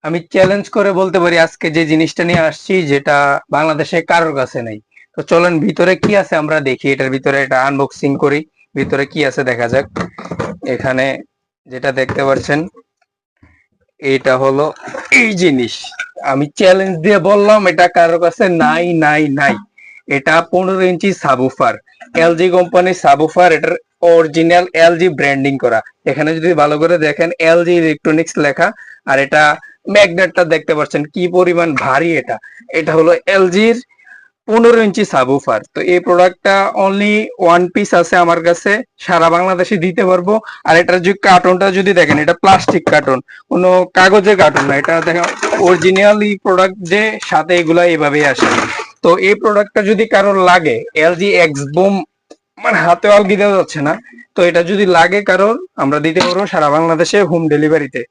আমি চ্যালেঞ্জ করে বলতে পারি আজকে যে জিনিসটা নিয়ে আসছি যেটা বাংলাদেশে কারোর কাছে নাই। তো চলেন ভিতরে কি আছে আমরা দেখি, এটার ভিতরে এটা আনবক্সিং করি, ভিতরে কি আছে দেখা যাক। এখানে যেটা দেখতে পাচ্ছেন এটা হলো এই জিনিস। আমি চ্যালেঞ্জ দিয়ে বললাম এটা কারোর কাছে নাই নাই নাই। এটা 15 ইঞ্চি সাবুফার, এলজি কোম্পানির সাবুফার। এটার অরিজিনাল এলজি ব্র্যান্ডিং করা। এখানে যদি ভালো করে দেখেন এলজি ইলেকট্রনিক্স লেখা। আর এটা ম্যাগনেটটা দেখতে পাচ্ছেন কি পরিমাণ ভারী। এটা এটা হলো এলজির 15 ইঞ্চি সাবুফার। তো এই প্রোডাক্টটা অনলি ওয়ান পিস আছে আমার কাছে, সারা বাংলাদেশে দিতে পারবো। আর এটার যে কার্টনটা যদি দেখেন, এটা প্লাস্টিক কার্টন, কোনো কাগজের কার্টন না। এটা দেখেন অরিজিনালি প্রোডাক্ট যে সাথে এগুলা এভাবেই আসে। তো এই প্রোডাক্টটা যদি কারোর লাগে, এলজি এক্স বুম, মানে হাতে অলগি দেওয়া যাচ্ছে না। তো এটা যদি লাগে কারোর, আমরা দিতে পারবো সারা বাংলাদেশে হোম ডেলিভারিতে।